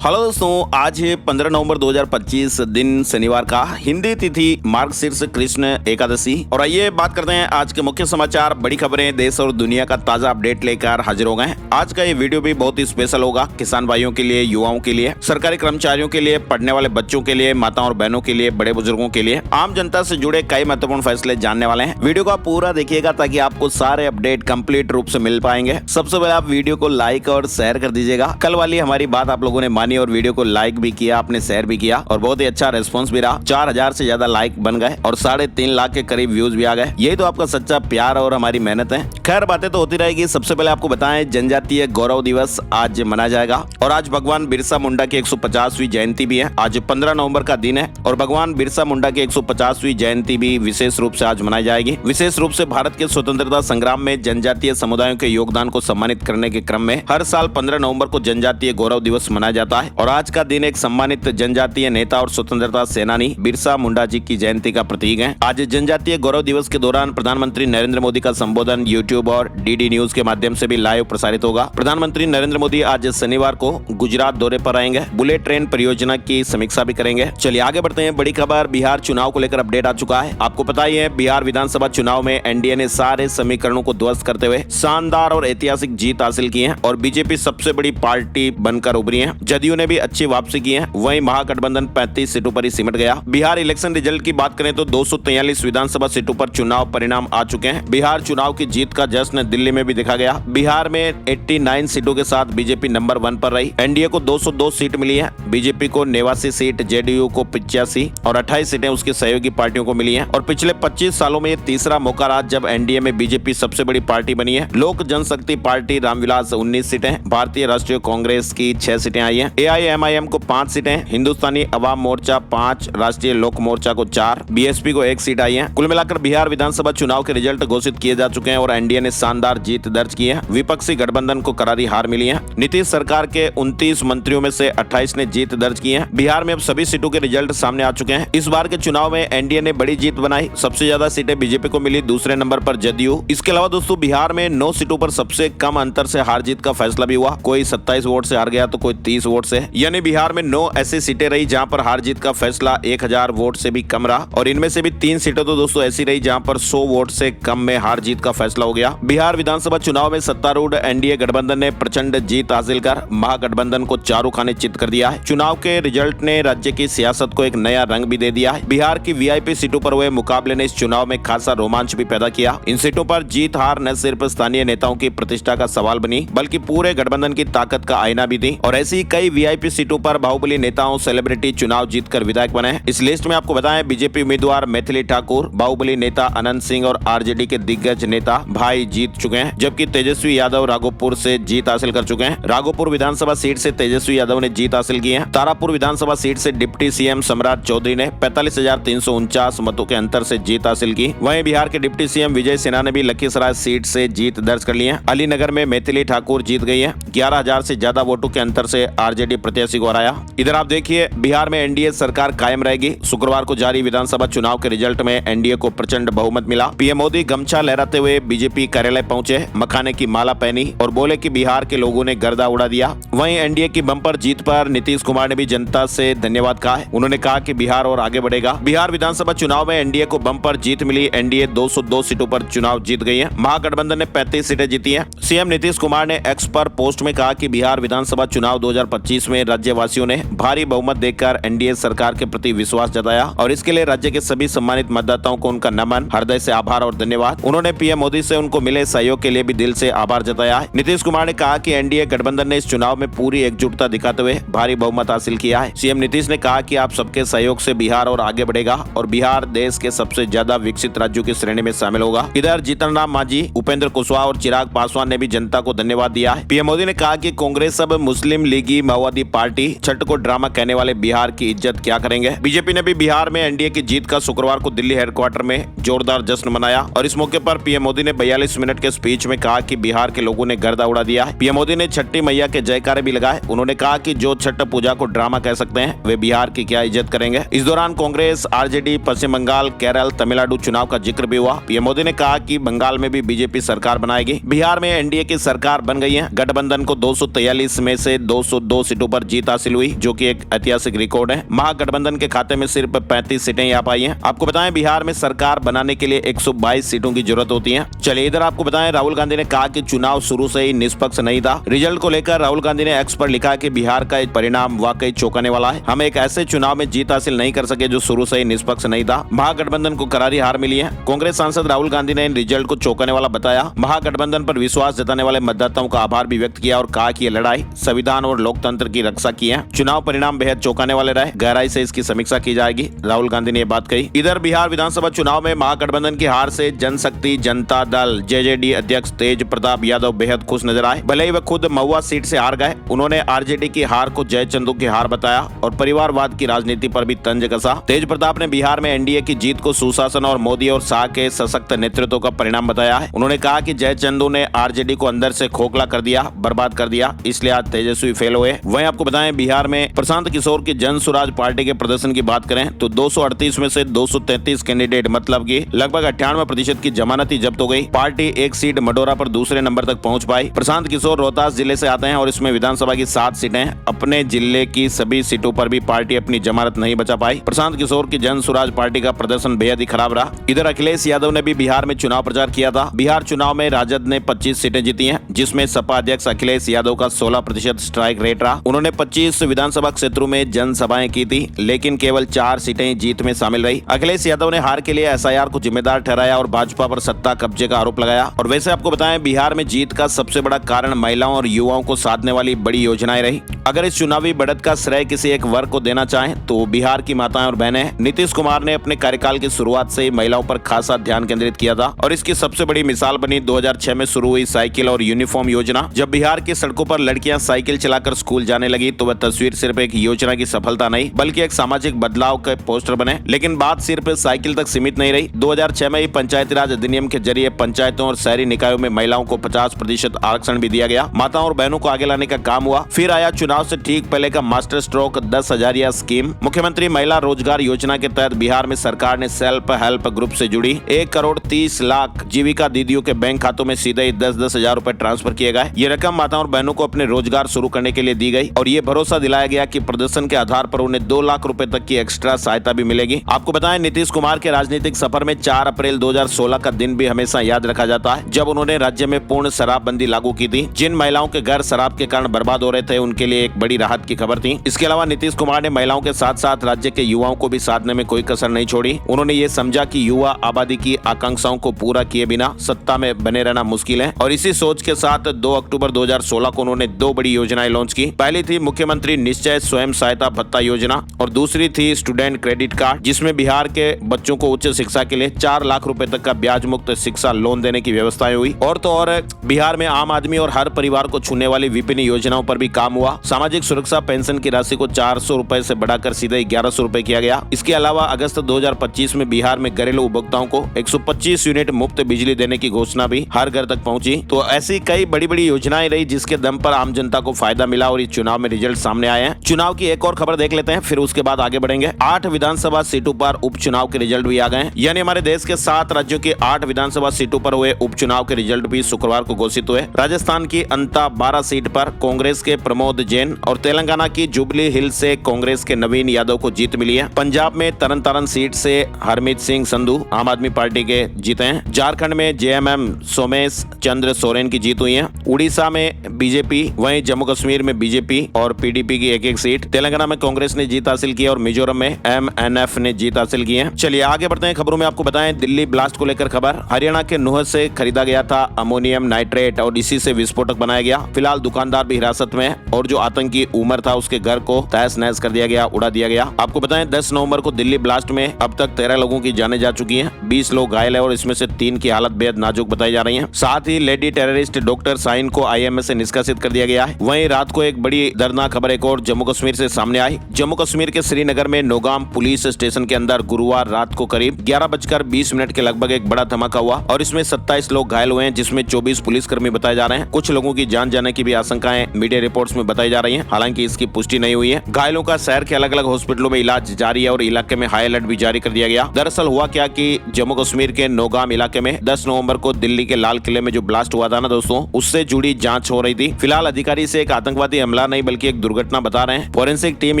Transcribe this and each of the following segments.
Hello दोस्तों, आज है 15 नवंबर 2025 दिन शनिवार का। हिंदी तिथि मार्गशीर्ष कृष्ण एकादशी। और आइए बात करते हैं आज के मुख्य समाचार, बड़ी खबरें, देश और दुनिया का ताजा अपडेट लेकर हाजिर हो गए हैं। आज का ये वीडियो भी बहुत ही स्पेशल होगा, किसान भाइयों के लिए, युवाओं के लिए, सरकारी कर्मचारियों के लिए, पढ़ने वाले बच्चों के लिए, माताओं और बहनों के लिए, बड़े बुजुर्गों के लिए, आम जनता से जुड़े कई महत्वपूर्ण फैसले जानने वाले हैं। वीडियो को आप पूरा देखिएगा ताकि आपको सारे अपडेट कंप्लीट रूप से मिल पाएंगे। सबसे पहले आप वीडियो को लाइक और शेयर कर दीजिएगा। कल वाली हमारी बात आप लोगों ने मानी और वीडियो को लाइक भी किया, आपने शेयर भी किया और बहुत ही अच्छा रेस्पॉन्स भी रहा। 4000 से ज्यादा लाइक बन गए और 3.5 लाख के करीब व्यूज भी आ गए। यही तो आपका सच्चा प्यार और हमारी मेहनत है। खैर, बातें तो होती रहेगी। सबसे पहले आपको बताएं, जनजातीय गौरव दिवस आज मनाया जाएगा और आज भगवान बिरसा मुंडा की 150वीं जयंती भी है। आज 15 नवंबर का दिन है और भगवान बिरसा मुंडा की 150वीं जयंती भी विशेष रूप से आज मनाई जाएगी। विशेष रूप से भारत के स्वतंत्रता संग्राम में जनजातीय समुदायों के योगदान को सम्मानित करने के क्रम में हर साल 15 नवंबर को जनजातीय गौरव दिवस मनाया जाता है। और आज का दिन एक सम्मानित जनजातीय नेता और स्वतंत्रता सेनानी बिरसा मुंडा जी की जयंती का प्रतीक है। आज जनजातीय गौरव दिवस के दौरान प्रधानमंत्री नरेंद्र मोदी का संबोधन यूट्यूब और डीडी न्यूज के माध्यम से भी लाइव प्रसारित होगा। प्रधानमंत्री नरेंद्र मोदी आज शनिवार को गुजरात दौरे पर आएंगे, बुलेट ट्रेन परियोजना की समीक्षा भी करेंगे। चलिए आगे बढ़ते हैं। बड़ी खबर, बिहार चुनाव को लेकर अपडेट आ चुका है। आपको पता ही है, बिहार विधानसभा चुनाव में एनडीए ने सारे समीकरणों को ध्वस्त करते हुए शानदार और ऐतिहासिक जीत हासिल की है और बीजेपी सबसे बड़ी पार्टी बनकर उभरी है। जदयू ने भी अच्छी वापसी की है। वहीं महागठबंधन 35 सीटों पर ही सिमट गया। बिहार इलेक्शन रिजल्ट की बात करें तो 243 विधानसभा सीटों पर चुनाव परिणाम आ चुके हैं। बिहार चुनाव की जीत का जश्न दिल्ली में भी देखा गया। बिहार में 89 सीटों के साथ बीजेपी नंबर 1 पर रही। एनडीए को 202 सीट मिली है, बीजेपी को 89 सीट, जेडीयू को 85 और 28 सीटें उसकी सहयोगी पार्टियों को मिली हैं। और पिछले 25 सालों में ये तीसरा मौका रहा जब एनडीए में बीजेपी सबसे बड़ी पार्टी बनी है। लोक जनशक्ति पार्टी रामविलास 19 सीटें, भारतीय राष्ट्रीय कांग्रेस की 6 सीटें आई है, एआईएमआईएम को 5 सीटें, हिंदुस्तानी अवाम मोर्चा 5, राष्ट्रीय लोक मोर्चा को 4, बीएसपी को 1 सीट आई है। कुल मिलाकर बिहार विधानसभा चुनाव के रिजल्ट घोषित किए जा चुके हैं और एनडीए ने शानदार जीत दर्ज की है। विपक्षी गठबंधन को करारी हार मिली है। नीतीश सरकार के 29 मंत्रियों में से 28 ने जीत दर्ज की है। बिहार में अब सभी सीटों के रिजल्ट सामने आ चुके हैं। इस बार के चुनाव में एनडीए ने बड़ी जीत बनाई। सबसे ज्यादा सीटें बीजेपी को मिली, दूसरे नंबर पर जदयू। इसके अलावा दोस्तों, बिहार में 9 सीटों पर सबसे कम अंतर से हार जीत का फैसला भी हुआ। कोई 27 वोट से हार गया तो कोई 30 वोट से। यानी बिहार में 9 ऐसी सीटें रही जहां पर हार जीत का फैसला 1000 वोट से भी कम रहा और इनमें से भी 3 सीटें तो दोस्तों ऐसी रही जहां पर 100 वोट से कम में हार जीत का फैसला हो गया। बिहार विधानसभा चुनाव में सत्तारूढ़ एनडीए गठबंधन ने प्रचंड जीत हासिल कर महागठबंधन को चारों खाने चित कर दिया है। चुनाव के रिजल्ट ने राज्य की सियासत को एक नया रंग भी दे दिया है। बिहार की वीआईपी सीटों पर हुए मुकाबले ने इस चुनाव में खासा रोमांच भी पैदा किया। इन सीटों पर जीत हार न सिर्फ स्थानीय नेताओं की प्रतिष्ठा का सवाल बनी बल्कि पूरे गठबंधन की ताकत का आईना भी थी। और ऐसी कई वीआईपी सीटों पर बाहुबली नेताओं, सेलिब्रिटी चुनाव जीतकर विधायक बने। इस लिस्ट में आपको बताएं, बीजेपी उम्मीदवार मैथिली ठाकुर, बाहुबली नेता अनंत सिंह और आरजेडी के दिग्गज नेता भाई जीत चुके हैं, जबकि तेजस्वी यादव राघोपुर से जीत हासिल कर चुके हैं। राघोपुर विधानसभा सीट से तेजस्वी यादव ने जीत हासिल की है। तारापुर विधानसभा सीट से डिप्टी सीएम सम्राट चौधरी ने 45,349 मतों के अंतर से जीत हासिल की। वहीं बिहार के डिप्टी सीएम विजय सिन्हा ने भी लखीसराय सीट से जीत दर्ज कर ली है। अलीनगर में मैथिली ठाकुर जीत गई है। 11,000 से ज्यादा वोटों के अंतर से आरजेडी प्रत्याशी को हराया। इधर आप देखिए, बिहार में एनडीए सरकार कायम रहेगी। शुक्रवार को जारी विधानसभा चुनाव के रिजल्ट में एनडीए को प्रचंड बहुमत मिला। पीएम मोदी गमछा लहराते हुए बीजेपी कार्यालय पहुंचे, मखाने की माला पहनी और बोले कि बिहार के लोगों ने गर्दा उड़ा दिया। वहीं एनडीए की बम्पर जीत पर नीतीश कुमार ने भी जनता से धन्यवाद कहा है। उन्होंने कहा कि बिहार और आगे बढ़ेगा। बिहार विधानसभा चुनाव में एनडीए को बम्पर जीत मिली। एनडीए 202 सीटों पर चुनाव जीत गई है। महागठबंधन ने 35 सीटें जीती हैं। सीएम नीतीश कुमार ने एक्स पर पोस्ट में कहा कि बिहार विधानसभा चुनाव 2025 में राज्यवासियों ने भारी बहुमत देकर एनडीए सरकार के प्रति विश्वास जताया और इसके लिए राज्य के सभी सम्मानित मतदाताओं को उनका नमन, हृदय से आभार और धन्यवाद। उन्होंने पीएम मोदी से उनको मिले सहयोग के लिए भी दिल से आभार जताया है। नीतीश कुमार ने कहा कि एनडीए गठबंधन ने इस चुनाव में पूरी एकजुटता दिखाते हुए भारी बहुमत हासिल किया है। सीएम नीतीश ने कहा कि आप सबके सहयोग से बिहार और आगे बढ़ेगा और बिहार देश के सबसे ज्यादा विकसित राज्यों की श्रेणी में शामिल होगा। इधर जीतन राम मांझी, उपेंद्र कुशवाहा और चिराग पासवान ने भी जनता को धन्यवाद दिया है। पीएम मोदी ने कहा कि कांग्रेस अब मुस्लिम लीगी माओवादी पार्टी छठ को ड्रामा कहने वाले बिहार की इज्जत क्या करेंगे। बीजेपी ने भी बिहार में एनडीए की जीत का शुक्रवार को दिल्ली हेडक्वार्टर में जोरदार जश्न मनाया और इस मौके पर पीएम मोदी ने 42 मिनट के स्पीच में कहा कि बिहार के लोगों ने गर्दा उड़ा दिया है। पीएम मोदी ने छठी मैया के जयकारे भी लगाए। उन्होंने कहा कि जो छठ पूजा को ड्रामा कह सकते हैं वे बिहार की क्या इज्जत करेंगे। इस दौरान कांग्रेस, आरजेडी, पश्चिम बंगाल, केरल, तमिलनाडु चुनाव का जिक्र भी हुआ। पीएम मोदी ने कहा कि बंगाल में भी बीजेपी सरकार बनाएगी। बिहार में एनडीए की सरकार बन गई है। गठबंधन को 243 में से 202 सीटों पर जीत हासिल हुई, जो कि एक ऐतिहासिक रिकॉर्ड है। महागठबंधन के खाते में सिर्फ 35 सीटें यहाँ पाई हैं। आपको बताएं बिहार में सरकार बनाने के लिए 122 सीटों की जरूरत होती है। चलिए इधर आपको बताएं राहुल गांधी ने कहा कि चुनाव शुरू से ही निष्पक्ष नहीं था। रिजल्ट को लेकर राहुल गांधी ने एक्स पर लिखा कि बिहार का परिणाम वाकई चौंकाने वाला है। हम एक ऐसे चुनाव में जीत हासिल नहीं कर सके जो शुरू से ही निष्पक्ष नहीं था। महागठबंधन को करारी हार मिली है। कांग्रेस सांसद राहुल गांधी ने इन रिजल्ट को चौंकाने वाला बताया। महागठबंधन पर विश्वास जताने वाले मतदाताओं का आभार भी व्यक्त किया और कहा कि ये लड़ाई संविधान और लोकतंत्र की रक्षा की है। चुनाव परिणाम बेहद चौंकाने वाले रहे, गहराई से इसकी समीक्षा की जाएगी, राहुल गांधी ने ये बात कही। इधर बिहार विधानसभा चुनाव में महागठबंधन की हार से जनशक्ति जनता दल जेजेडी अध्यक्ष तेज प्रताप यादव बेहद खुश नजर आए। भले ही वह खुद महुआ सीट से हार गए, उन्होंने आरजेडी की हार को जयचंदू की हार बताया और परिवारवाद की राजनीति पर भी तंज कसा। तेज प्रताप ने बिहार में एनडीए की जीत को सुशासन और मोदी और शाह के सशक्त नेतृत्व का परिणाम बताया है। उन्होंने कहा कि जयचंदू ने आरजेडी को अंदर से खोखला कर दिया, बर्बाद कर दिया, इसलिए आज तेजस्वी फेल हुए। वहीं आपको बताएं बिहार में प्रशांत किशोर की जन स्वराज पार्टी के प्रदर्शन की बात करें तो 238 में से 233 कैंडिडेट मतलब कि लगभग 98% की जमानत ही जब्त हो गई। पार्टी एक सीट मडोरा पर दूसरे नंबर तक पहुंच पाई। प्रशांत किशोर रोहतास जिले से आते हैं और इसमें विधानसभा की 7 सीटें। अपने जिले की सभी सीटों पर भी पार्टी अपनी जमानत नहीं बचा पाई। प्रशांत किशोर की जन स्वराज पार्टी का प्रदर्शन बेहद ही खराब रहा। इधर अखिलेश यादव ने भी बिहार में चुनाव प्रचार किया था। बिहार चुनाव में राजद ने 25 सीटें जीती हैं, जिसमें सपा अध्यक्ष अखिलेश यादव का 16% स्ट्राइक रेट रहा। उन्होंने 25 विधानसभा क्षेत्रों में जनसभाएं की थी, लेकिन केवल 4 सीटें जीत में शामिल रही। अखिलेश यादव ने हार के लिए एसआईआर को जिम्मेदार ठहराया और भाजपा पर सत्ता कब्जे का आरोप लगाया। और वैसे आपको बताएं बिहार में जीत का सबसे बड़ा कारण महिलाओं और युवाओं को साधने वाली बड़ी योजनाएं रही। अगर इस चुनावी बढ़त का श्रेय किसी एक वर्ग को देना चाहें तो बिहार की माताएं और बहनें। नीतीश कुमार ने अपने कार्यकाल की शुरुआत से ही महिलाओं पर खासा ध्यान केंद्रित किया था और इसकी सबसे बड़ी मिसाल बनी 2006 में शुरू हुई साइकिल और यूनिफॉर्म योजना। जब बिहार की सड़कों पर लड़कियां साइकिल चलाकर स्कूल जाने लगी तो वह तस्वीर सिर्फ एक योजना की सफलता नहीं बल्कि एक सामाजिक बदलाव के पोस्टर बने। लेकिन बात सिर्फ साइकिल तक सीमित नहीं रही। 2006 में ही पंचायती राज अधिनियम के जरिए पंचायतों और शहरी निकायों में महिलाओं को 50% आरक्षण भी दिया गया। माताओं और बहनों को आगे लाने का काम हुआ। फिर आया चुनाव से ठीक पहले का मास्टर स्ट्रोक 10,000 स्कीम। मुख्यमंत्री महिला रोजगार योजना के तहत बिहार में सरकार ने सेल्फ हेल्प ग्रुप से जुड़ी 1,30,00,000 जीविका दीदियों के बैंक खातों में सीधे ही 10-10 हजार रुपए ट्रांसफर किए गए। ये रकम माताओं और बहनों को अपने रोजगार शुरू करने के लिए दी गई और ये भरोसा दिलाया गया कि प्रदर्शन के आधार पर उन्हें 2 लाख रुपए तक की एक्स्ट्रा सहायता भी मिलेगी। आपको बताएं नीतीश कुमार के राजनीतिक सफर में 4 अप्रैल 2016 का दिन भी हमेशा याद रखा जाता है, जब उन्होंने राज्य में पूर्ण शराबबंदी लागू की थी। जिन महिलाओं के घर शराब के कारण बर्बाद हो रहे थे उनके लिए एक बड़ी राहत की खबर थी। इसके अलावा नीतीश कुमार ने महिलाओं के साथ साथ राज्य के युवाओं को भी साधने में कोई कसर नहीं छोड़ी। उन्होंने ये समझा कि युवा आबादी की आकांक्षाओं को पूरा किए बिना सत्ता में बने रहना मुश्किल है और इसी सोच के साथ 2 अक्टूबर 2016 को उन्होंने 2 बड़ी योजनाएं लॉन्च की। पहली थी मुख्यमंत्री निश्चय स्वयं सहायता भत्ता योजना और दूसरी थी स्टूडेंट क्रेडिट कार्ड, जिसमें बिहार के बच्चों को उच्च शिक्षा के लिए 4 लाख रुपए तक का ब्याज मुक्त शिक्षा लोन देने की व्यवस्थाएं हुई। और तो और बिहार में आम आदमी और हर परिवार को छूने वाली विभिन्न योजनाओं पर भी काम हुआ। सामाजिक सुरक्षा पेंशन की राशि को 400 रुपए से बढ़ाकर सीधे 1100 रुपए किया गया। इसके अलावा अगस्त 2025 में बिहार में घरेलू उपभोक्ताओं को 125 यूनिट मुफ्त बिजली देने की घोषणा भी हर घर तक पहुंची। तो ऐसी कई बड़ी बड़ी योजनाएं रही जिसके दम पर आम जनता को फायदा मिला और इस चुनाव में रिजल्ट सामने आए हैं। चुनाव की एक और खबर देख लेते हैं, फिर उसके बाद आगे बढ़ेंगे। 8 विधानसभा सीटों पर उपचुनाव के रिजल्ट भी आ गए हैं, यानी हमारे देश के 7 राज्यों की 8 विधानसभा सीटों पर हुए उपचुनाव के रिजल्ट भी शुक्रवार को घोषित हुए। राजस्थान की अंता 12 सीट पर कांग्रेस के प्रमोद जैन और तेलंगाना की जुबली हिल्स से कांग्रेस के नवीन यादव को जीत मिली है। पंजाब में तरन तारण सीट से हरमीत सिंह संधू आम आदमी पार्टी के जीते हैं। झारखंड में जेएमएम सोमेश चंद्र सोरेन की जीत हुई है। उड़ीसा में बीजेपी, वहीं जम्मू कश्मीर में बीजेपी और पीडीपी की एक सीट। तेलंगाना में कांग्रेस ने जीत हासिल की और मिजोरम में एमएनएफ ने जीत हासिल की है। चलिए आगे बढ़ते हैं खबरों में। आपको बताएं दिल्ली ब्लास्ट को लेकर खबर। हरियाणा के नुह से खरीदा गया था अमोनियम नाइट्रेट और इसी से विस्फोटक बनाया गया। फिलहाल दुकानदार भी हिरासत में और जो आतंकी उमर था उसके घर को तहस नहस कर दिया गया, उड़ा दिया गया। आपको बताएं 10 नवंबर को दिल्ली ब्लास्ट में अब तक 13 लोगों की जानें जा चुकी हैं, 20 लोग घायल है और इसमें से 3 की हालत बेहद नाजुक बताई जा रही है। साथ ही लेडी टेररिस्ट डॉक्टर साइन को आईएमए से निष्कासित कर दिया गया है। वहीं रात को एक बड़ी दर्दनाक खबर एक और जम्मू कश्मीर से सामने आई। जम्मू कश्मीर के श्रीनगर में नौगाम पुलिस स्टेशन के अंदर गुरुवार रात को करीब 11:20 के लगभग एक बड़ा धमाका हुआ और इसमें 27 लोग घायल हुए हैं, जिसमें 24 पुलिसकर्मी बताए जा रहे हैं। कुछ लोगों की जान जाने की भी आशंकाएं मीडिया रिपोर्ट्स में बताई जा रही हैं, हालांकि इसकी पुष्टि नहीं हुई है। घायलों का शहर के अलग अलग हॉस्पिटलों में इलाज जारी है और इलाके में हाई अलर्ट भी जारी कर दिया गया। दरअसल हुआ क्या कि जम्मू कश्मीर के नौगाम इलाके में 10 नवंबर को दिल्ली के लाल किले में जो ब्लास्ट हुआ था ना दोस्तों, उससे जुड़ी जांच हो रही थी। फिलहाल अधिकारी से एक आतंकवादी हमला हमला नहीं बल्कि एक दुर्घटना बता रहे हैं। फोरेंसिक टीम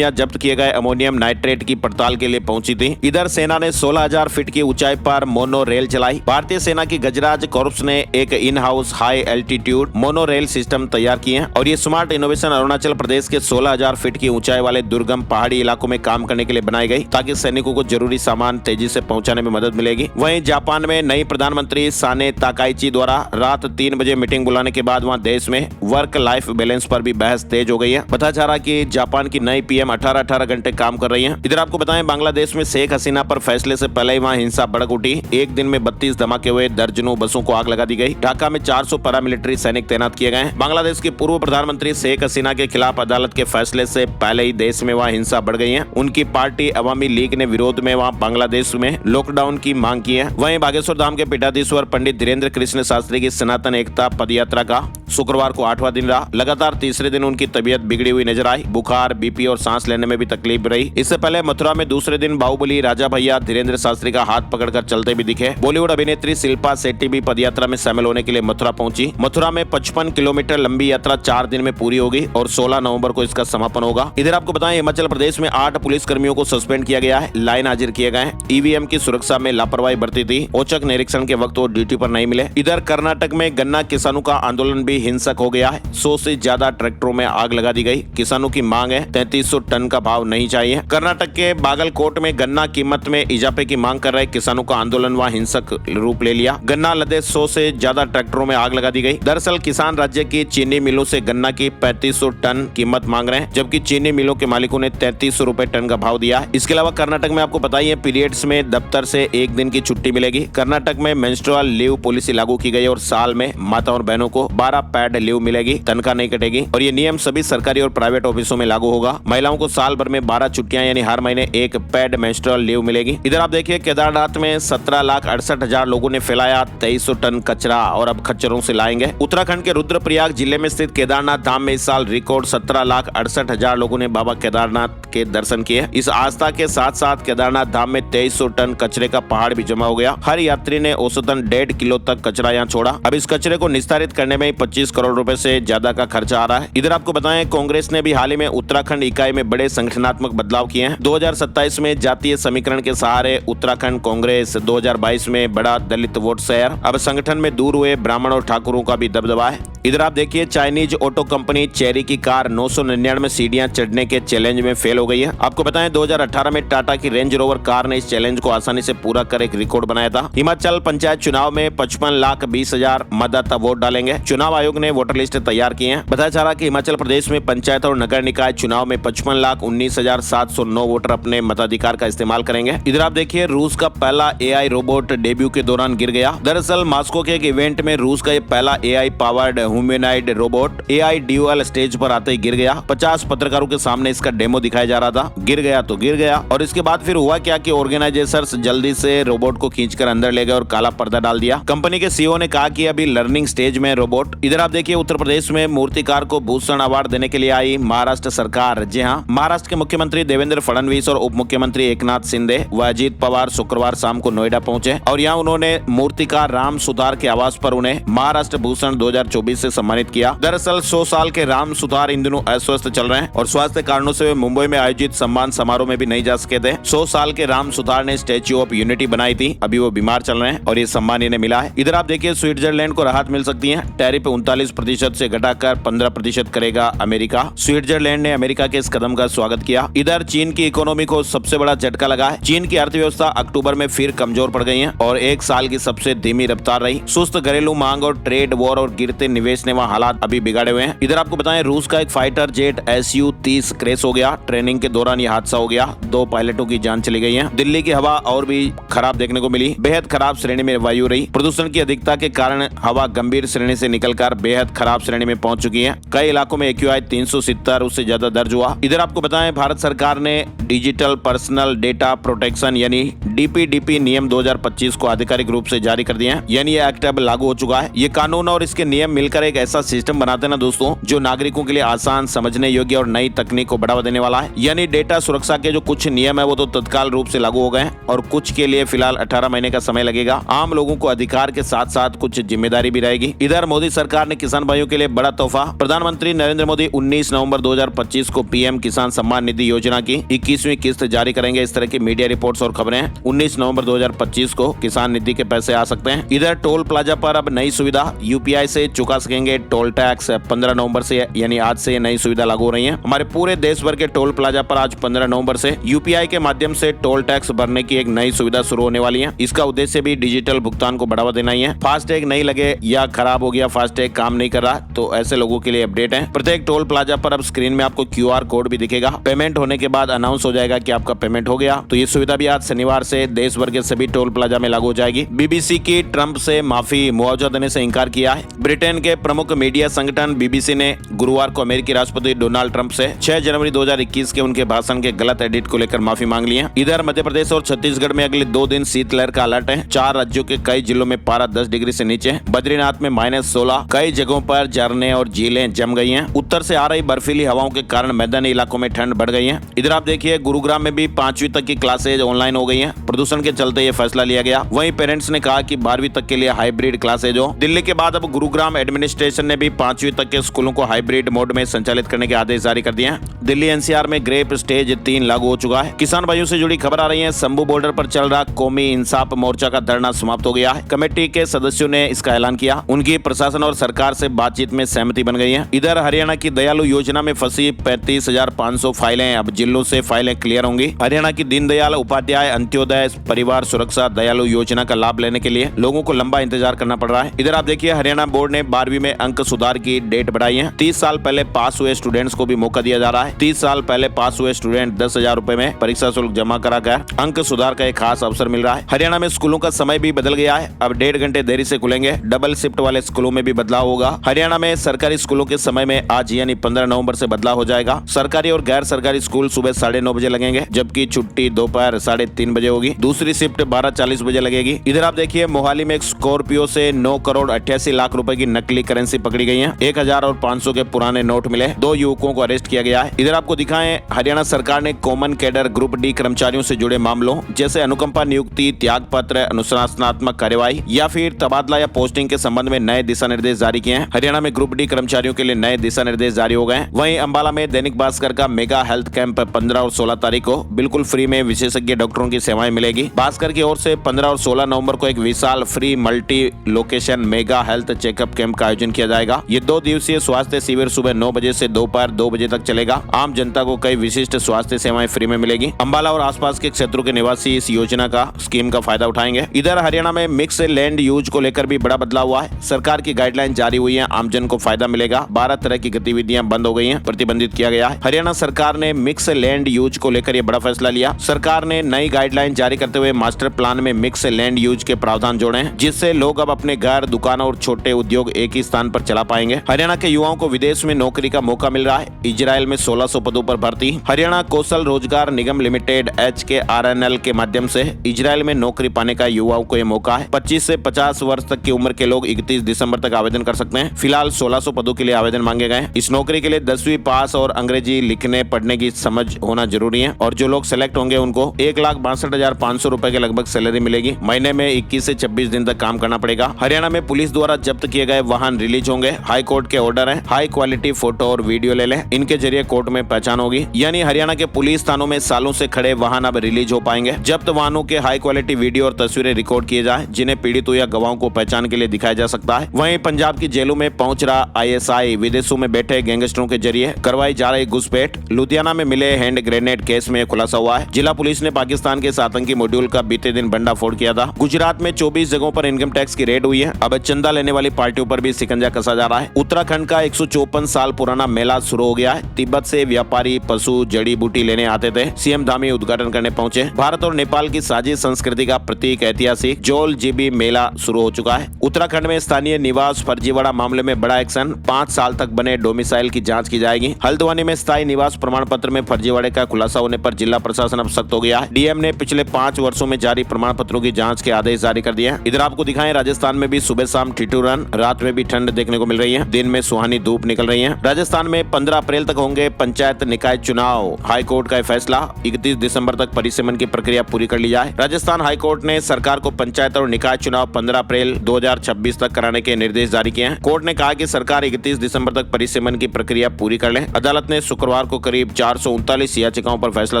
यहाँ जब्त किए गए अमोनियम नाइट्रेट की पड़ताल के लिए पहुंची थी। इधर सेना ने 16,000 फीट की ऊंचाई पर मोनो रेल चलाई। भारतीय सेना की गजराज कॉर्प्स ने एक in house high altitude mono rail system तैयार किए हैं और ये स्मार्ट इनोवेशन अरुणाचल प्रदेश के 16,000 फीट की ऊंचाई वाले दुर्गम पहाड़ी इलाकों में काम करने के लिए बनाई गई ताकि सैनिकों को जरूरी सामान तेजी से पहुंचाने में मदद मिलेगी। वहीं जापान में नई प्रधानमंत्री साने ताकाइची द्वारा रात 3 बजे मीटिंग बुलाने के बाद वहां देश में वर्क लाइफ बैलेंस पर भी बहस तेज हो गई है। बताया जा रहा है कि जापान की नई पीएम 18 घंटे काम कर रही हैं। इधर आपको बताएं बांग्लादेश में शेख हसीना पर फैसले से पहले ही वहां हिंसा भड़क उठी। एक दिन में 32 धमाके हुए, दर्जनों बसों को आग लगा दी गई। ढाका में 400 पैरामिलिट्री सैनिक तैनात किए गए। बांग्लादेश की पूर्व प्रधानमंत्री शेख हसीना के खिलाफ अदालत के फैसले से पहले ही देश में वहां हिंसा बढ़ गई है। उनकी पार्टी अवामी लीग ने विरोध में वहां बांग्लादेश में लॉकडाउन की मांग की है। वहीं बागेश्वर धाम के पीठाधीश्वर पंडित धीरेन्द्र कृष्ण शास्त्री की सनातन एकता पदयात्रा का शुक्रवार को 8वां दिन रहा। लगातार तीसरे दिन उनकी तबीयत बिगड़ी हुई नजर आई। बुखार, बीपी और सांस लेने में भी तकलीफ रही। इससे पहले मथुरा में दूसरे दिन बाहुबली राजा भैया धीरेन्द्र शास्त्री का हाथ पकड़कर चलते भी दिखे। बॉलीवुड अभिनेत्री शिल्पा शेट्टी भी पदयात्रा में शामिल होने के लिए मथुरा पहुंची। मथुरा में 55 किलोमीटर लंबी यात्रा 4 दिन में पूरी होगी और 16 नवंबर को इसका समापन होगा। इधर आपको बताएं हिमाचल प्रदेश में 8 पुलिस कर्मियों को सस्पेंड किया गया है, लाइन हाजिर किए गए। ईवीएम की सुरक्षा में लापरवाही बरती थी। औचक निरीक्षण के वक्त वो ड्यूटी पर नहीं मिले। इधर कर्नाटक में गन्ना किसानों का आंदोलन भी हिंसक हो गया है। 100 से ज्यादा ट्रैक्टरों में आग लगा दी गई। किसानों की मांग है 3300 टन का भाव नहीं चाहिए। कर्नाटक के बागलकोट में गन्ना कीमत में इजाफे की मांग कर रहे किसानों का आंदोलन वहां हिंसक रूप ले लिया। गन्ना लदे 100 से ज्यादा ट्रैक्टरों में आग लगा दी गई। दरअसल किसान राज्य की चीनी मिलों से गन्ना की 3500 टन कीमत मांग रहे हैं, जबकि चीनी मिलों के मालिकों ने 3300 रुपए टन का भाव दिया है। इसके अलावा कर्नाटक में आपको पता ही है पीरियड्स में दफ्तर से 1 दिन की छुट्टी मिलेगी। कर्नाटक में मेंस्ट्रुअल लीव पॉलिसी लागू की गई और साल में माता और बहनों को 12 पैड लीव मिलेगी, तनख्वाह नहीं कटेगी और ये नियम सभी सरकारी और प्राइवेट ऑफिसों में लागू होगा। महिलाओं को साल भर में 12 छुट्टियां यानी हर महीने 1 पैड मेंस्ट्रुअल लीव मिलेगी। इधर आप देखिए केदारनाथ में 17,68,000 लोगों ने फैलाया 2300 टन कचरा और अब खच्चरों से लाएंगे। उत्तराखंड के रुद्रप्रयाग जिले में स्थित केदारनाथ धाम में इस साल रिकॉर्ड 17,68,000 लोगों ने बाबा केदारनाथ के दर्शन किए। इस आस्था के साथ साथ केदारनाथ धाम में 2300 टन कचरे का पहाड़ भी जमा हो गया। हर यात्री ने औसतन 1.5 किलो तक कचरा यहाँ छोड़ा। अब इस कचरे को निस्तारित करने में 25 करोड़ रुपए से ज्यादा का खर्चा आ रहा है। इधर आपको बताएं कांग्रेस ने भी हाल ही में उत्तराखंड इकाई में बड़े संगठनात्मक बदलाव किए हैं। 2027 में जातीय समीकरण के सहारे उत्तराखंड कांग्रेस 2022 में बड़ा दलित वोट शेयर। अब संगठन में दूर हुए ब्राह्मण और ठाकुरों का भी दबदबा है। इधर आप देखिए चाइनीज ऑटो कंपनी चेरी की कार 999 सीढ़ियां चढ़ने के चैलेंज में फेल हो गई है। आपको बताएं 2018 में टाटा की रेंज रोवर कार ने इस चैलेंज को आसानी से पूरा कर एक रिकॉर्ड बनाया था। हिमाचल पंचायत चुनाव में 55,20,000 मतदाता वोट डालेंगे। चुनाव आयोग ने वोटर लिस्ट तैयार की है। बताया जा रहा है कि हिमाचल प्रदेश में पंचायत और नगर निकाय चुनाव में 55,19,709 वोटर अपने मताधिकार का इस्तेमाल करेंगे। इधर आप देखिए रूस का पहला एआई रोबोट डेब्यू के दौरान गिर गया। दरअसल मॉस्को के एक इवेंट में रूस का ये पहला AI powered humanoid robot AI dual stage पर आते ही गिर गया। 50 पत्रकारों के सामने इसका डेमो दिखाया जा रहा था। गिर गया तो गिर गया और इसके बाद फिर हुआ क्या कि ऑर्गेनाइजर्स जल्दी से रोबोट को खींचकर अंदर ले गए और काला पर्दा डाल दिया। कंपनी के सीईओ ने कहा कि अभी लर्निंग स्टेज में रोबोट। इधर आप देखिए उत्तर प्रदेश में मूर्तिकार को भूषण अवार्ड देने के लिए आई महाराष्ट्र सरकार। जी हाँ, महाराष्ट्र के मुख्यमंत्री देवेंद्र फडणवीस और उप मुख्यमंत्री एकनाथ शिंदे व अजीत पवार शुक्रवार शाम को नोएडा पहुंचे और यहाँ उन्होंने मूर्तिकार राम सुतार के आवास पर उन्हें महाराष्ट्र भूषण 2024 से सम्मानित किया। दरअसल 100 साल के राम सुतार इन दिनों अस्वस्थ चल रहे हैं और स्वास्थ्य कारणों से वे मुंबई में आयोजित सम्मान समारोह में भी नहीं जा सके थे। 100 साल के राम सुतार ने स्टैच्यू ऑफ यूनिटी बनाई थी। अभी वो बीमार चल रहे हैं और ये सम्मान इन्हें मिला है। इधर आप देखिए स्विट्जरलैंड को राहत मिल सकती है। टैरिफ 39% से घटाकर 15% करेगा अमेरिका। स्विट्जरलैंड ने अमेरिका के इस कदम का स्वागत किया। इधर चीन की इकोनॉमी को सबसे बड़ा झटका लगा है। चीन की अर्थव्यवस्था अक्टूबर में फिर कमजोर पड़ गई है और एक साल की सबसे धीमी रफ्तार रही। सुस्त घरेलू मांग और ट्रेड वॉर और गिरते निवेश ने वहाँ हालात अभी बिगाड़े हुए हैं। इधर आपको बताएं रूस का एक फाइटर जेट Su-30 क्रैश हो गया। ट्रेनिंग के दौरान यह हादसा हो गया। 2 पायलटों की जान चली गई है। दिल्ली की हवा और भी खराब देखने को मिली। बेहद खराब श्रेणी में वायु रही। प्रदूषण की अधिकता के कारण हवा गंभीर श्रेणी से निकलकर बेहद खराब श्रेणी में पहुंच चुकी है। कई इलाकों में AQI 370 उससे ज्यादा दर्ज हुआ। इधर आपको बताएं भारत सरकार ने डिजिटल पर्सनल डेटा प्रोटेक्शन यानी DPDP नियम 2025 को आधिकारिक रूप से जारी कर दिए हैं। यानी ये एक्ट अब लागू हो चुका है। ये कानून और इसके नियम मिलकर एक ऐसा सिस्टम बनाते हैं ना दोस्तों, जो नागरिकों के लिए आसान, समझने योग्य और नई तकनीक को बढ़ावा देने वाला है। यानी डेटा सुरक्षा के जो कुछ नियम है वो तो तत्काल रूप से लागू हो गए हैं और कुछ के लिए फिलहाल 18 महीने का समय लगेगा। आम लोगों को अधिकार के साथ साथ कुछ जिम्मेदारी भी रहेगी। इधर मोदी सरकार ने किसान भाइयों के लिए बड़ा तोहफा। प्रधानमंत्री नरेंद्र मोदी 19 नवंबर 2025 को पीएम किसान सम्मान निधि योजना की 21वीं किस्त जारी करेंगे। इस तरह की मीडिया रिपोर्ट्स और खबरें हैं। 19 नवंबर 2025 को किसान निधि के पैसे आ सकते हैं। इधर टोल प्लाजा पर अब नई सुविधा, यूपीआई से चुका सकेंगे टोल टैक्स। 15 नवंबर से यानी आज से नई सुविधा लागू हो रही है। हमारे पूरे देश भर के टोल प्लाजा पर आज 15 नवंबर से यूपीआई के माध्यम से टोल टैक्स भरने की एक नई सुविधा शुरू होने वाली है। इसका उद्देश्य भी डिजिटल भुगतान को बढ़ावा देना ही है। फास्टैग नहीं लगे या खराब हो गया, फास्टैग काम नहीं कर रहा, तो ऐसे लोगों के लिए अपडेट है। प्रत्येक टोल प्लाजा पर अब स्क्रीन में आपको क्यूआर कोड भी दिखेगा। पेमेंट होने के बाद अनाउंस हो जाएगा कि आपका पेमेंट हो गया। तो ये सुविधा भी आज शनिवार से देश भर के सभी टोल प्लाजा में लागू हो जाएगी। बीबीसी की ट्रंप से माफी, मुआवजा देने से इंकार किया है। ब्रिटेन के प्रमुख मीडिया संगठन बीबीसी ने गुरुवार को अमेरिकी राष्ट्रपति डोनाल्ड ट्रंप से 6 जनवरी 2021 के उनके भाषण के गलत एडिट को लेकर माफी मांग ली है। इधर मध्य प्रदेश और छत्तीसगढ़ में अगले 2 दिन शीतलहर का अलर्ट है। 4 राज्यों के कई जिलों में पारा 10 डिग्री से नीचे है। बद्रीनाथ में -16, कई जगहों पर झरने और झीलें जम गई हैं। उत्तर से आ रही बर्फीली हवाओं के कारण मैदानी इलाकों में ठंड बढ़ गई है। इधर आप देखिए गुरुग्राम में भी 5वीं तक की क्लासेज ऑनलाइन हो गई हैं। प्रदूषण के चलते ये फैसला लिया गया। वहीं पेरेंट्स ने कहा कि 12वीं तक के लिए हाइब्रिड क्लासेज हो। दिल्ली के बाद अब गुरुग्राम एडमिनिस्ट्रेशन ने भी 5वीं तक के स्कूलों को हाइब्रिड मोड में संचालित करने के आदेश जारी कर दिए हैं। दिल्ली एनसीआर में ग्रेप स्टेज 3 लागू हो चुका है। किसान भाइयों से जुड़ी खबर आ रही है। शंभू बॉर्डर पर चल रहा कौमी इंसाफ मोर्चा का धरना समाप्त हो गया है। कमेटी के सदस्यों ने इसका ऐलान किया। उनकी प्रशासन और सरकार से बातचीत में सहमति बन गई है। इधर हरियाणा की दयालु योजना में फंसी 35,500 फाइलें अब जिलों से फाइलें क्लियर होंगी। हरियाणा की दीनदयाल उपाध्याय अंत्योदय परिवार सुरक्षा दयालु योजना का लाभ लेने के लिए लोगों को लंबा इंतजार करना पड़ रहा है। इधर आप देखिए हरियाणा बोर्ड ने 12वीं में अंक सुधार की डेट बढ़ाई है। 30 साल पहले पास हुए स्टूडेंट्स को भी मौका दिया जा रहा है। 30 साल पहले पास हुए स्टूडेंट 10,000 रुपए में परीक्षा शुल्क जमा कराकर अंक सुधार का एक खास अवसर मिल रहा है। हरियाणा में स्कूलों का समय भी बदल गया है। अब 1.5 घंटे देरी से खुलेंगे। डबल शिफ्ट वाले स्कूलों में भी बदलाव होगा। हरियाणा में सरकारी स्कूलों के समय में आज यानी 15 नवंबर से बदलाव हो जाएगा। सरकारी और गैर सरकारी स्कूल सुबह 9:30 बजे लगेंगे, जबकि छुट्टी दोपहर 3:30 बजे होगी। दूसरी शिफ्ट 12:40 बजे लगेगी। इधर आप देखिए मोहाली में एक स्कॉर्पियो से 9 करोड़ 88 लाख रुपए की नकली करेंसी पकड़ी गई है। 1000 और 500 के पुराने नोट मिले। 2 युवकों को अरेस्ट किया गया है। इधर आपको दिखाएं हरियाणा सरकार ने कॉमन कैडर ग्रुप डी कर्मचारियों से जुड़े मामलों जैसे अनुकंपा नियुक्ति, त्याग पत्र, अनुशासनात्मक कार्यवाही या फिर तबादला या पोस्टिंग के संबंध में नए दिशा निर्देश जारी किए हैं। हरियाणा में ग्रुप डी कर्मचारियों के लिए नए दिशा निर्देश जारी हो गए हैं। वहीं अंबाला में दैनिक भास्कर का मेगा हेल्थ कैंप 15 और 16 तारीख को बिल्कुल फ्री में विशेषज्ञ डॉक्टरों की सेवाएं मिलेगी। भास्कर की ओर से 15 और 16 नवंबर को एक विशाल free multi location mega health checkup camp का आयोजन किया जाएगा। ये 2 दिवसीय स्वास्थ्य शिविर सुबह 9 बजे से दोपहर 2 बजे तक चलेगा। आम जनता को कई विशिष्ट स्वास्थ्य सेवाएं फ्री में मिलेगी। अंबाला और आसपास के क्षेत्रों के निवासी इस योजना का स्कीम का फायदा उठाएंगे। इधर हरियाणा में मिक्स लैंड यूज को लेकर भी बड़ा बदलाव हुआ है। सरकार की गाइडलाइन जारी हुई है। आमजन को फायदा मिलेगा। 12 तरह की गतिविधियां बंद हो गई हैं, प्रतिबंधित किया गया है। हरियाणा सरकार ने मिक्स लैंड यूज को लेकर यह बड़ा फैसला लिया। सरकार ने नई गाइडलाइन जारी करते हुए मास्टर प्लान में मिक्स लैंड यूज के प्रावधान जोड़े हैं, जिससे लोग अब अपने घर, दुकानों और छोटे उद्योग एक ही स्थान पर चला पाएंगे। हरियाणा के युवाओं को विदेश में नौकरी का मौका मिल रहा है। इजराइल में 1600 पदों पर भर्ती। हरियाणा कौशल रोजगार निगम लिमिटेड HKRNL के माध्यम से इजराइल में नौकरी पाने का युवाओं को यह मौका है। 25 से 50 वर्ष तक की उम्र के लोग 31 दिसंबर तक आवेदन कर सकते हैं। फिलहाल 1600 पदों के लिए आवेदन मांगे गए। इस नौकरी के लिए 10वीं पास और अंग्रेजी लिखने पढ़ने की समझ होना जरूरी है। और जो लोग सेलेक्ट होंगे उनको 1,62,500 रुपए के लगभग सैलरी मिलेगी। महीने में 21 से 26 दिन तक काम करना पड़ेगा। हरियाणा में पुलिस द्वारा जब्त किए गए वाहन रिलीज होंगे। हाई कोर्ट के ऑर्डर है, हाई क्वालिटी फोटो और वीडियो ले लें। इनके जरिए कोर्ट में पहचान होगी। यानी हरियाणा के पुलिस थानों में सालों से खड़े वाहन अब रिलीज हो पाएंगे। जब्त वाहनों के हाई क्वालिटी वीडियो और तस्वीरें रिकॉर्ड किए जाए, जिन्हें पीड़ितों या गवाहों को पहचान के लिए दिखाया जा सकता है। वहीं पंजाब की जेलों में पहुंच रहा ISI विदेशों में बैठे गैंगस्टरों के जरिए करवाई जा रही घुसपैठ। लुधियाना में मिले हैंड ग्रेनेड केस में खुलासा हुआ है। जिला पुलिस ने पाकिस्तान के इस आतंकी मॉड्यूल का बीते दिन भंडाफोड़ किया था। गुजरात में 24 जगहों पर इनकम टैक्स की रेड हुई है। अब चंदा लेने वाली पार्टियों पर भी शिकंजा कसा जा रहा है। उत्तराखंड का 154 साल पुराना मेला शुरू हो गया है। तिब्बत से व्यापारी पशु जड़ी बूटी लेने आते थे। सीएम धामी उद्घाटन करने पहुंचे। भारत और नेपाल की साझी संस्कृति का प्रतीक ऐतिहासिक जोल जीबी मेला शुरू हो चुका है। उत्तराखंड में स्थानीय निवास फर्जीवाड़ा मामले में बड़ा एक्शन। 5 साल तक बने डोमिसाइल की जांच की जाएगी। हल्द्वानी में स्थायी निवास प्रमाण पत्र में फर्जीवाड़े का खुलासा होने पर जिला प्रशासन अब सख्त हो गया है। डीएम ने पिछले 5 वर्षों में जारी प्रमाण पत्रों की जांच के आदेश जारी कर दिए हैं। इधर आपको दिखाएं राजस्थान में भी सुबह शाम ठिठुरन, रात में भी ठंड देखने को मिल रही है। दिन में सुहानी धूप निकल रही है। राजस्थान में 15 अप्रैल तक होंगे पंचायत निकाय चुनाव। हाई कोर्ट का फैसला 31 दिसंबर तक परिसीमन की प्रक्रिया पूरी कर ली जाए। राजस्थान हाई कोर्ट ने सरकार को पंचायत और निकाय चुनाव 15 अप्रैल 2026 तक कराने के निर्देश जारी किए हैं। कोर्ट ने कहा कि सरकार 31 दिसंबर तक परिसीमन परिसीमन की प्रक्रिया पूरी कर लें। अदालत ने शुक्रवार को करीब 439 याचिकाओं पर फैसला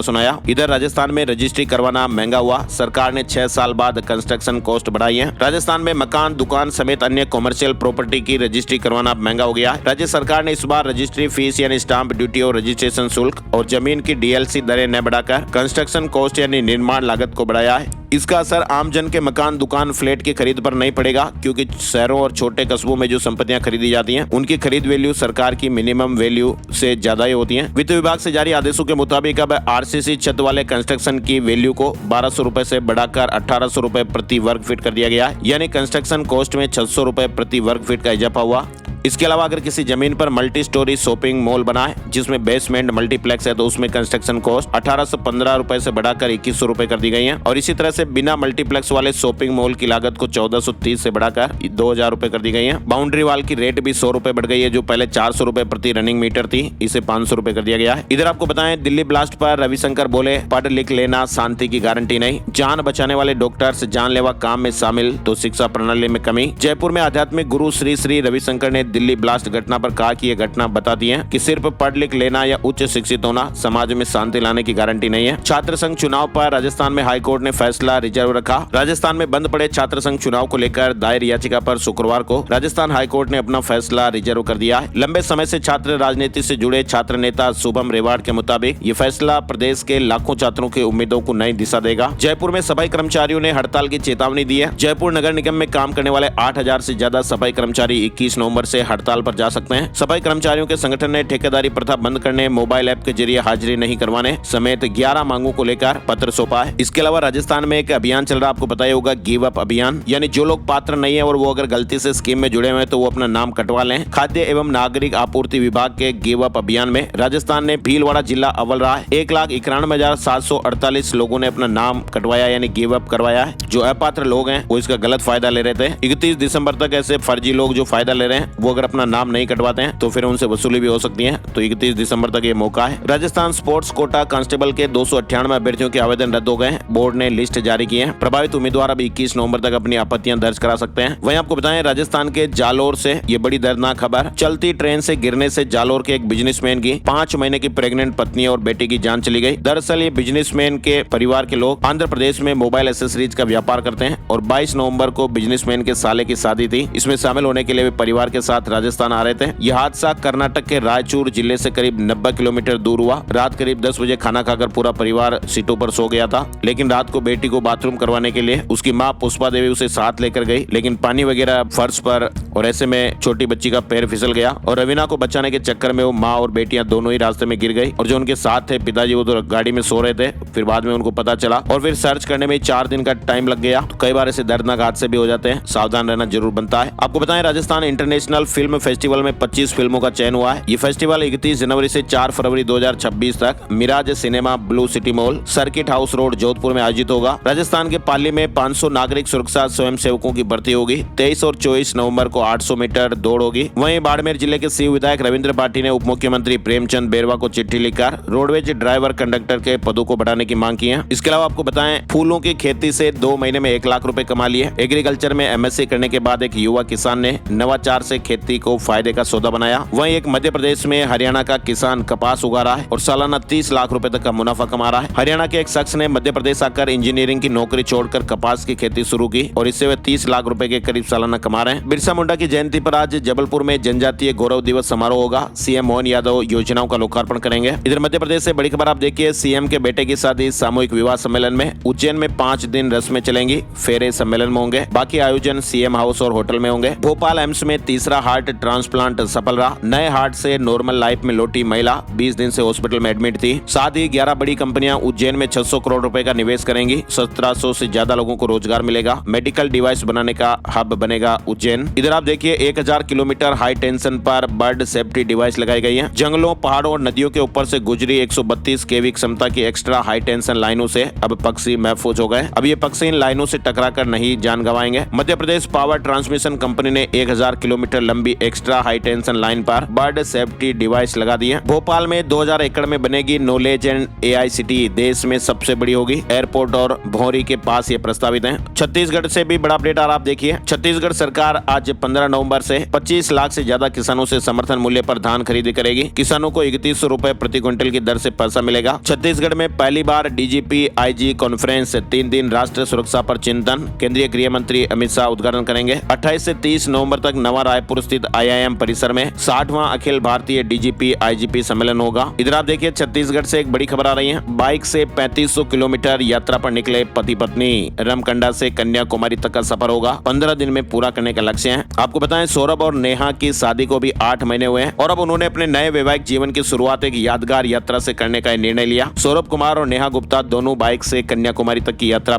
सुनाया। इधर राजस्थान में रजिस्ट्री करवाना महंगा हुआ। सरकार ने 6 साल बाद कंस्ट्रक्शन कॉस्ट बढ़ाई है। राजस्थान में मकान, दुकान समेत अन्य कॉमर्शियल प्रॉपर्टी की रजिस्ट्री करवाना महंगा हो गया है। राज्य सरकार ने इस बार रजिस्ट्री फीस यानी स्टाम्प ड्यूटी और रजिस्ट्रेशन शुल्क और जमीन की डीएलसी दरें न बढ़ाकर कंस्ट्रक्शन कॉस्ट यानी निर्माण लागत को बढ़ाया है। इसका असर आमजन के मकान, दुकान, फ्लैट की खरीद पर नहीं पड़ेगा, क्योंकि शहरों और छोटे कस्बों में जो संपत्तियां खरीदी जाती हैं उनकी खरीद वैल्यू सरकार की मिनिमम वैल्यू से ज्यादा ही होती है। वित्त विभाग से जारी आदेशों के मुताबिक अब आरसीसी छत वाले कंस्ट्रक्शन की वैल्यू को 1200 रुपए से बढ़ाकर 1800 रुपए प्रति वर्ग फीट कर दिया गया है। यानी कंस्ट्रक्शन कॉस्ट में 600 रुपए प्रति वर्ग फीट का इजाफा हुआ। इसके अलावा अगर किसी जमीन पर मल्टी स्टोरी शॉपिंग मॉल बना है जिसमें बेसमेंट मल्टीप्लेक्स है तो उसमें कंस्ट्रक्शन कॉस्ट 1815 रुपए से बढ़ाकर 2100 रुपए कर दी गई है। और इसी तरह से बिना मल्टीप्लेक्स वाले शॉपिंग मॉल की लागत को 1430 से बढ़ाकर 2000 रुपए कर दी गई है। बाउंड्री वाल की रेट भी 100 रुपए बढ़ गई है, जो पहले 400 रुपए प्रति रनिंग मीटर थी, इसे 500 रुपए कर दिया गया है। इधर आपको बताएं, दिल्ली ब्लास्ट पर रविशंकर बोले, पढ़ लिख लेना शांति की गारंटी नहीं। जान बचाने वाले डॉक्टर्स जानलेवा काम में शामिल तो शिक्षा प्रणाली में कमी। जयपुर में आध्यात्मिक गुरु श्री श्री रविशंकर ने दिल्ली ब्लास्ट घटना पर कहा कि यह घटना बताती है कि सिर्फ पढ़ लिख लेना या उच्च शिक्षित होना समाज में शांति लाने की गारंटी नहीं है। छात्र संघ चुनाव पर राजस्थान में हाईकोर्ट ने फैसला रिजर्व रखा। राजस्थान में बंद पड़े छात्र संघ चुनाव को लेकर दायर याचिका पर शुक्रवार को राजस्थान हाईकोर्ट ने अपना फैसला रिजर्व कर दिया है। लंबे समय से छात्र राजनीति से जुड़े छात्र नेता शुभम रेवाड़ के मुताबिक ये फैसला प्रदेश के लाखों छात्रों की उम्मीदों को नई दिशा देगा। जयपुर में सफाई कर्मचारियों ने हड़ताल की चेतावनी दी है। जयपुर नगर निगम में काम करने वाले 8000 से ज्यादा सफाई कर्मचारी 21 नवंबर से हड़ताल पर जा सकते हैं। सफाई कर्मचारियों के संगठन ने ठेकेदारी प्रथा बंद करने, मोबाइल ऐप के जरिए हाजिरी नहीं करवाने समेत 11 मांगों को लेकर पत्र सौंपा है। इसके अलावा राजस्थान में एक अभियान चल रहा, आपको पता ही होगा, गिव अप अभियान, यानी जो लोग पात्र नहीं है और वो अगर गलती से स्कीम में जुड़े हुए हैं तो वो अपना नाम कटवा लें। खाद्य एवं नागरिक आपूर्ति विभाग के गिव अप अभियान में राजस्थान ने भीलवाड़ा जिला अव्वल रहा है। 1,91,748 लोगों ने अपना नाम कटवाया यानी गिव अप करवाया है। जो अपात्र लोग हैं वो इसका गलत फायदा ले रहे थे। 31 दिसंबर तक ऐसे फर्जी लोग जो फायदा ले रहे हैं वो अगर अपना नाम नहीं कटवाते हैं तो फिर उनसे वसूली भी हो सकती है। तो 31 दिसंबर तक ये मौका है। राजस्थान स्पोर्ट्स कोटा कांस्टेबल के 298 अभ्यर्थियों के आवेदन रद्द हो गए। बोर्ड ने लिस्ट जारी की है। प्रभावित उम्मीदवार अब 21 नवंबर तक अपनी आपत्तियां दर्ज करा सकते हैं। वहीं आपको बताएं, राजस्थान के जालोर से ये बड़ी दर्दनाक खबर। चलती ट्रेन से गिरने से जालोर के एक बिजनेसमैन की 5 महीने की प्रेग्नेंट पत्नी और बेटे की जान चली गई। दरअसल ये बिजनेसमैन के परिवार के लोग आंध्र प्रदेश में मोबाइल एसेसरीज का व्यापार करते हैं और 22 नवंबर को बिजनेसमैन के साले की शादी थी। इसमें शामिल होने के लिए वे परिवार के साथ राजस्थान आ रहे थे। यह हादसा कर्नाटक के रायचूर जिले से करीब 90 किलोमीटर दूर हुआ। रात करीब 10 बजे खाना खाकर पूरा परिवार सीटों पर सो गया था, लेकिन रात को बेटी को बाथरूम करवाने के लिए उसकी मां पुष्पा देवी उसे साथ लेकर गई, लेकिन पानी वगैरह फर्श पर और ऐसे में छोटी बच्ची का पैर फिसल गया और रवीना को बचाने के चक्कर में वो माँ और बेटियां दोनों ही रास्ते में गिर गई। और जो उनके साथ थे पिताजी, वो तो गाड़ी में सो रहे थे। फिर बाद में उनको पता चला और फिर सर्च करने में 4 दिन का टाइम लग गया। तो कई बार ऐसे दर्दनाक हादसे भी हो जाते हैं, सावधान रहना जरूर बनता है। आपको बताएं, राजस्थान इंटरनेशनल फिल्म फेस्टिवल में 25 फिल्मों का चयन हुआ है। ये फेस्टिवल 31 जनवरी से 4 फरवरी 2026 तक Miraj cinema, blue city mall, circuit house road, Jodhpur में आयोजित होगा। राजस्थान के पाली में 500 नागरिक सुरक्षा स्वयं सेवकों की भर्ती होगी। 23 और 24 नवंबर को 800 मीटर दौड़ होगी। वहीं बाड़मेर जिले के सीव विधायक रविंद्र पाठी ने उप मुख्यमंत्री प्रेमचंद बेरवा को चिट्ठी लिखकर रोडवेज ड्राइवर कंडक्टर के पदों को बढ़ाने की मांग की है। इसके अलावा आपको बताएं, फूलों की खेती से 2 महीने में 1 लाख रुपए कमा लिए। एग्रीकल्चर में MSc करने के बाद एक युवा किसान ने नवाचार से खेती को फायदे का सौदा बनाया। वहीं एक मध्य प्रदेश में हरियाणा का किसान कपास उगा रहा है और सालाना 30 लाख रुपए तक का मुनाफा कमा रहा है। हरियाणा के एक शख्स ने मध्य प्रदेश आकर इंजीनियरिंग की नौकरी छोड़कर कपास की खेती शुरू की और इससे वे 30 लाख रुपए के करीब सालाना कमा रहे हैं। बिरसा मुंडा की जयंती पर आज जबलपुर में जनजातीय गौरव दिवस समारोह होगा। सीएम मोहन यादव योजनाओं का लोकार्पण करेंगे। इधर मध्य प्रदेश से बड़ी खबर आप देखिए, सीएम के बेटे की शादी सामूहिक विवाह सम्मेलन में उज्जैन में 5 दिन रस्में चलेंगी, फेरे सम्मेलन में होंगे। बाकी आयोजन सीएम हाउस और होटल में होंगे। भोपाल एम्स में तीसरा हार्ट ट्रांसप्लांट सफल रहा। नए हार्ट से नॉर्मल लाइफ में लौटी महिला 20 दिन से हॉस्पिटल में एडमिट थी। साथ ही 11 बड़ी कंपनियां उज्जैन में 600 करोड़ रुपए का निवेश करेंगी। 1700 से ज्यादा लोगों को रोजगार मिलेगा। मेडिकल डिवाइस बनाने का हब बनेगा उज्जैन। इधर आप देखिए, 1000 किलोमीटर हाई टेंशन पर बर्ड सेफ्टी डिवाइस लगाई गई है। जंगलों, पहाड़ों और नदियों के ऊपर से गुजरी 132 kV क्षमता की एक्स्ट्रा हाई टेंशन लाइनों से अब पक्षी महफूज हो गए। अब ये पक्षी इन लाइनों से टकराकर नहीं जान गंवाएंगे। Madhya Pradesh power transmission company ने 1000 किलोमीटर लंबी एक्स्ट्रा हाई टेंशन लाइन पर बर्ड सेफ्टी डिवाइस लगा दिए। भोपाल में 2000 एकड़ में बनेगी नॉलेज एंड AI सिटी, देश में सबसे बड़ी होगी। एयरपोर्ट और भौरी के पास ये प्रस्तावित है। छत्तीसगढ़ से भी बड़ा अपडेट आ रहा, आप देखिए। छत्तीसगढ़ सरकार आज 15 नवंबर से 25 लाख से ज्यादा किसानों से समर्थन मूल्य पर धान खरीदी करेगी। किसानों को 3100 रुपए प्रति क्विंटल की दर से पैसा मिलेगा। छत्तीसगढ़ में पहली बार DGP IG कॉन्फ्रेंस, 3 दिन राष्ट्रीय सुरक्षा पर चिंतन, केंद्रीय गृह मंत्री अमित शाह उद्घाटन करेंगे। 28 से 30 नवंबर तक नवा रायपुर स्थित IIM परिसर में 60वां अखिल भारतीय DGP IGP सम्मेलन होगा। इधर आप देखिए छत्तीसगढ़ से एक बड़ी खबर आ रही है। बाइक से 3500 किलोमीटर यात्रा पर निकले पति पत्नी। रमकंडा से कन्याकुमारी तक का सफर होगा, 15 दिन में पूरा करने का लक्ष्य है। आपको बताएं सौरभ और नेहा की शादी को भी 8 महीने हुए हैं और अब उन्होंने अपने नए वैवाहिक जीवन की शुरुआत एक यादगार यात्रा से करने का निर्णय लिया। सौरभ कुमार और नेहा गुप्ता दोनों बाइक से कन्याकुमारी तक की यात्रा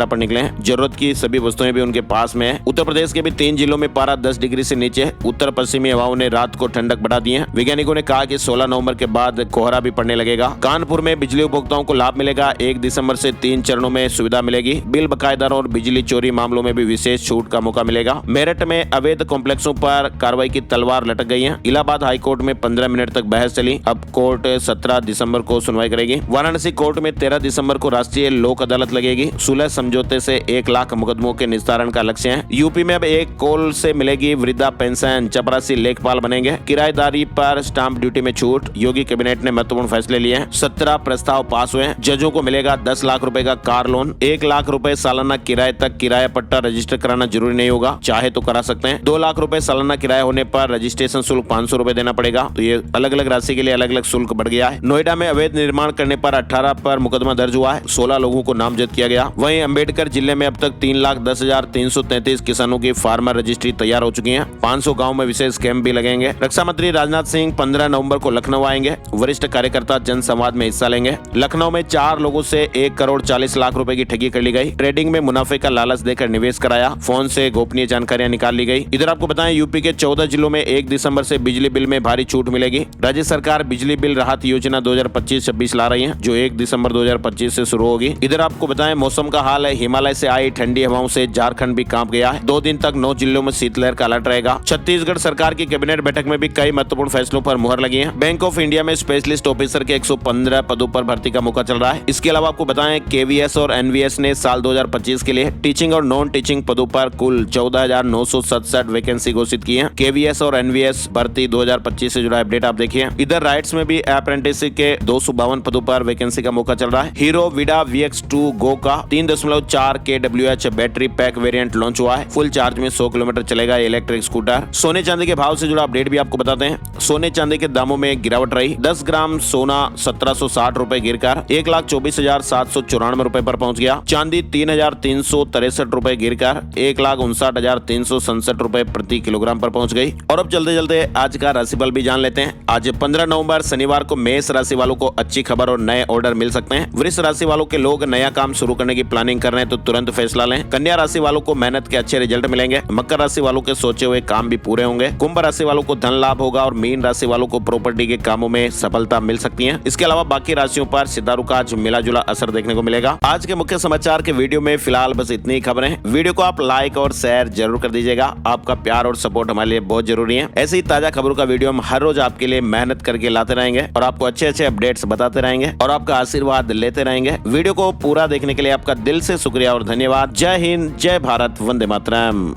पर निकले हैं। जरूरत की सभी वस्तुएं भी उनके पास में है। उत्तर प्रदेश के भी 3 जिलों में पारा 10 डिग्री से नीचे है। उत्तर पश्चिमी हवाओं ने रात को ठंडक बढ़ा दी है। वैज्ञानिकों ने कहा कि 16 नवंबर के बाद कोहरा भी पड़ने लगेगा। कानपुर में बिजली उपभोक्ताओं को लाभ मिलेगा। 1 दिसंबर से 3 चरणों में सुविधा मिलेगी। बिल बकायेदारों और बिजली चोरी मामलों में भी विशेष छूट का मौका मिलेगा। मेरठ में अवैध कॉम्प्लेक्सों पर कार्रवाई की तलवार लटक गई है। इलाहाबाद हाईकोर्ट में 15 मिनट तक बहस चली। अब कोर्ट 17 दिसंबर को सुनवाई करेगी। वाराणसी कोर्ट में 13 दिसंबर को राष्ट्रीय लोक अदालत लगेगी। सुलह समझौते से 1 लाख मुकदमों के निस्तारण का लक्ष्य है। यूपी में अब 1 कॉल से मिलेगी वृद्धा पेंशन। चपरासी लेखपाल बनेंगे। किराएदारी पर स्टाम्प ड्यूटी में छूट। योगी कैबिनेट ने महत्वपूर्ण फैसले लिए हैं। 17 प्रस्ताव पास हुए। जजों को मिलेगा 10 लाख रुपए का कार लोन। 1 लाख रुपए सालाना किराए तक किराया पट्टा रजिस्टर कराना जरूरी नहीं होगा, चाहे तो करा सकते हैं। 2 लाख रुपए सालाना किराया होने पर रजिस्ट्रेशन शुल्क 500 रुपए देना पड़ेगा। तो ये अलग अलग राशि के लिए अलग अलग शुल्क बढ़ गया है। नोएडा में अवैध निर्माण करने पर 18 पर मुकदमा दर्ज हुआ है। 16 लोगों को नामजद किया गया। वहीं अम्बेडकर जिले में अब तक 3,10,333 किसानों की फार्मर रजिस्ट्री तैयार हो चुकी है। 500 गाँव में विशेष कैंप भी लगेंगे। रक्षा मंत्री राजनाथ सिंह 15 नवंबर को लखनऊ आएंगे। वरिष्ठ कार्यकर्ता जनसंवाद में हिस्सा लेंगे। लखनऊ में 4 लोगों से 1 करोड़ 40 लाख रुपए की ठगी कर ली गई। ट्रेडिंग में मुनाफे का लालच देकर निवेश कराया। फोन से गोपनीय जानकारियां निकाल ली गई। इधर आपको बताएं यूपी के 14 जिलों में 1 दिसंबर से बिजली बिल में भारी छूट मिलेगी। राज्य सरकार बिजली बिल राहत योजना 2025-26 ला रही है, जो 1 दिसंबर 2025 से शुरू होगी। इधर आपको बताएं मौसम का हाल है। हिमालय से आई ठंडी हवाओं से झारखंड भी कांप गया है। 2 दिन तक 9 जिलों में शीतलहर का अलर्ट रहेगा। छत्तीसगढ़ सरकार की कैबिनेट बैठक में भी कई महत्वपूर्ण फैसलों पर मुहर लगी है। बैंक ऑफ इंडिया में स्पेशलिस्ट ऑफिसर के 115 पदों पर भर्ती का मौका चल रहा है। इसके अलावा आपको बताएं KVS और NVS ने साल 2025 के लिए टीचिंग और नॉन टीचिंग पदों पर कुल 14,967 वैकेंसी घोषित की है। KVS और NVS भर्ती 2025 से जुड़ा अपडेट आप देखिए। इधर राइट्स में भी अप्रेंटिसशिप के 252 पदों पर वैकेंसी का मौका चल रहा है। हीरो विडा VX2 गो का 3.4 kWh battery pack variant launch हुआ है। फुल चार्ज में 100 किलोमीटर चलेगा इलेक्ट्रिक स्कूटर। सोने चांदी के भाव से जुड़ा अपडेट भी आपको बताते हैं। सोने चांदी के दामों में गिरावट रही। 10 ग्राम सोना 1760 रुपए गिरकर 1,24,794 रुपए पर पहुंच गया। चांदी 3,363 रुपए गिरकर 1,59,367 रुपए प्रति किलोग्राम पर पहुंच गई। और अब चलते चलते आज का राशिफल भी जान लेते हैं। आज 15 नवंबर शनिवार को मेष राशि वालों को अच्छी खबर और नए ऑर्डर मिल सकते हैं। वृष राशि वालों के लोग नया काम शुरू करने की प्लानिंग कर रहे हैं तो तुरंत फैसला लें। कन्या राशि वालों को मेहनत के अच्छे रिजल्ट मिलेंगे। मकर राशि वालों के सोचे हुए काम भी पूरे होंगे। कुंभ राशि वालों को धन लाभ होगा और मीन राशि वालों को प्रॉपर्टी के कामों में सफलता मिल सकती है। इसके अलावा बाकी राशियों पर सितारों का आज मिला जुला असर देखने को मिलेगा। आज के मुख्य समाचार के वीडियो में फिलहाल बस इतनी ही खबरें। वीडियो को आप लाइक और शेयर जरूर कर दीजिएगा। आपका प्यार और सपोर्ट हमारे लिए बहुत जरूरी है। ऐसी ही ताजा खबरों का वीडियो हम हर रोज आपके लिए मेहनत करके लाते रहेंगे और आपको अच्छे अच्छे अपडेट्स बताते रहेंगे और आपका आशीर्वाद लेते रहेंगे। वीडियो को पूरा देखने के लिए आपका दिल से शुक्रिया और धन्यवाद। जय हिंद, जय भारत, वंदे मातरम।